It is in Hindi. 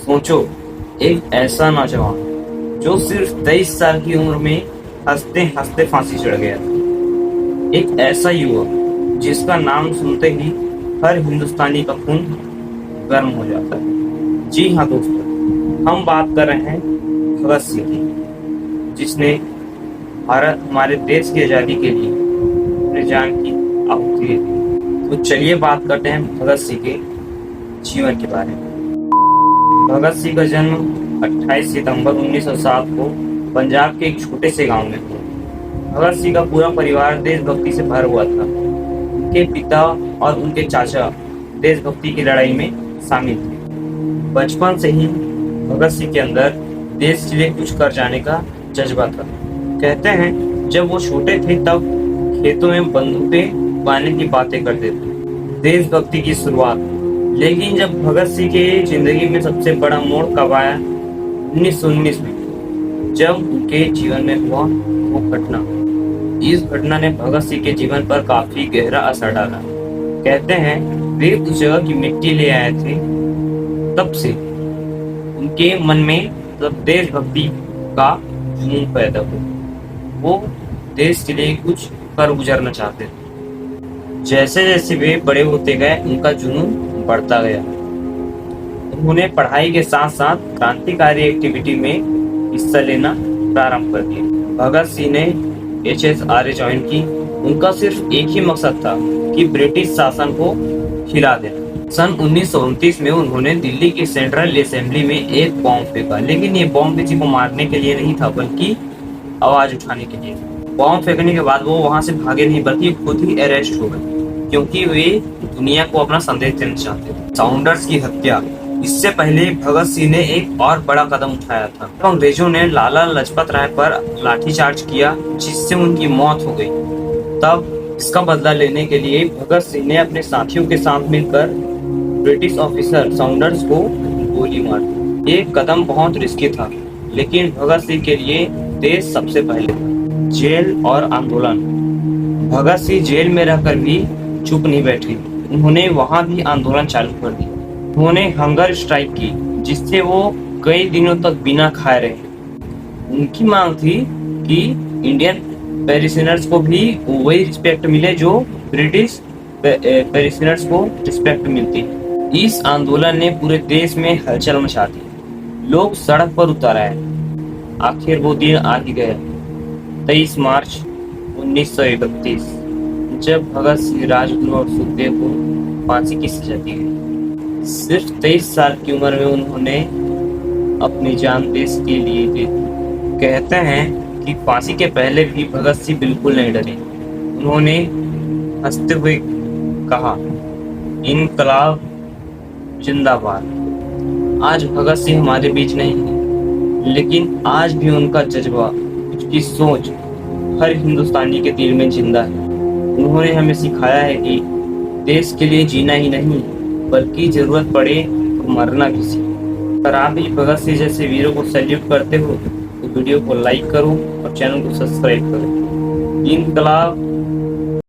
सोचो, एक ऐसा नौजवान जो सिर्फ 23 साल की उम्र में हंसते हंसते फांसी चढ़ गया। एक ऐसा युवक जिसका नाम सुनते ही हर हिंदुस्तानी का खून गर्म हो जाता है। जी हाँ दोस्तों, हम बात कर रहे हैं भगत सिंह की, जिसने भारत हमारे देश की आजादी के लिए अपनी जान की आहुति दे दी। तो चलिए बात करते हैं भगत सिंह के जीवन के बारे में। भगत सिंह का जन्म 28 सितंबर 1907 को पंजाब के एक छोटे से गांव में हुआ। भगत सिंह का पूरा परिवार देशभक्ति से भरा हुआ था। उनके पिता और उनके चाचा देशभक्ति की लड़ाई में शामिल थे। बचपन से ही भगत सिंह के अंदर देश के लिए कुछ कर जाने का जज्बा था। कहते हैं जब वो छोटे थे तब खेतों में बंदूकें पाने की बातें करते थे। देशभक्ति की शुरुआत। लेकिन जब भगत सिंह के जिंदगी में सबसे बड़ा मोड़ कब आया? 1919 में, जब उनके जीवन में हुआ वो घटना। इस घटना ने भगत सिंह के जीवन पर काफी गहरा असर डाला। कहते हैं वे उस जगह की मिट्टी ले आए थे। तब से उनके मन में देशभक्ति का जुनून पैदा हुआ। वो देश के लिए कुछ कर गुजरना चाहते थे। जैसे जैसे वे बड़े होते गए उनका जुनून बढ़ता गया। उन्होंने पढ़ाई के साथ साथ क्रांतिकारी एक्टिविटी में हिस्सा लेना प्रारंभ कर दिया। भगत सिंह ने HSRA ज्वाइन की। उनका सिर्फ एक ही मकसद था कि ब्रिटिश शासन को हिला देना। सन 1929 में उन्होंने दिल्ली की सेंट्रल असेंबली में एक बॉम्ब फेंका, लेकिन ये बॉम्ब किसी को मारने के लिए नहीं था बल्कि आवाज उठाने के लिए। बॉम्ब फेंकने के बाद वो वहां से भागे नहीं बल्कि खुद ही अरेस्ट हो गए, क्योंकि वे दुनिया को अपना संदेश देना चाहते थे। साउंडर्स की हत्या। इससे पहले भगत सिंह ने एक और बड़ा कदम उठाया था। तो अंग्रेजों ने लाला लाजपत राय पर लाठीचार्ज किया, जिससे उनकी मौत हो गई। तब इसका बदला लेने के लिए भगत सिंह ने अपने साथियों के साथ मिलकर ब्रिटिश ऑफिसर साउंडर्स को गोली मार दी। ये कदम बहुत रिस्की था, लेकिन भगत सिंह के लिए देश सबसे पहले। जेल और आंदोलन। भगत सिंह जेल में रहकर भी चुप नहीं बैठे। उन्होंने वहां भी आंदोलन चालू कर दिया। उन्होंने हंगर स्ट्राइक की, जिससे वो कई दिनों तक बिना खाए रहे। उनकी मांग थी कि इंडियन पैरिशनर्स को भी वही रिस्पेक्ट मिले जो ब्रिटिश पैरिशनर्स को रिस्पेक्ट मिलती। इस आंदोलन ने पूरे देश में हलचल मचा दी। लोग सड़क पर उतर आए। आखिर वो दिन आ ही गया, 23 मार्च 1931, जब भगत सिंह, राजगुरु और सुखदेव को फांसी की सजा दी गई। सिर्फ 23 साल की उम्र में उन्होंने अपनी जान देश के लिए दे दी। कहते हैं कि फांसी के पहले भी भगत सिंह बिल्कुल नहीं डरे। उन्होंने हंसते हुए कहा, इनकलाब जिंदाबाद। आज भगत सिंह हमारे बीच नहीं है, लेकिन आज भी उनका जज्बा, उसकी सोच हर हिंदुस्तानी के दिल में जिंदा है। उन्होंने हमें सिखाया है कि देश के लिए जीना ही नहीं बल्कि जरूरत पड़े तो मरना भी सीखो। अगर आप भी भगत सिंह जैसे वीरों को सैल्यूट करते हो तो वीडियो को लाइक करो और चैनल को सब्सक्राइब करो। इनकलाब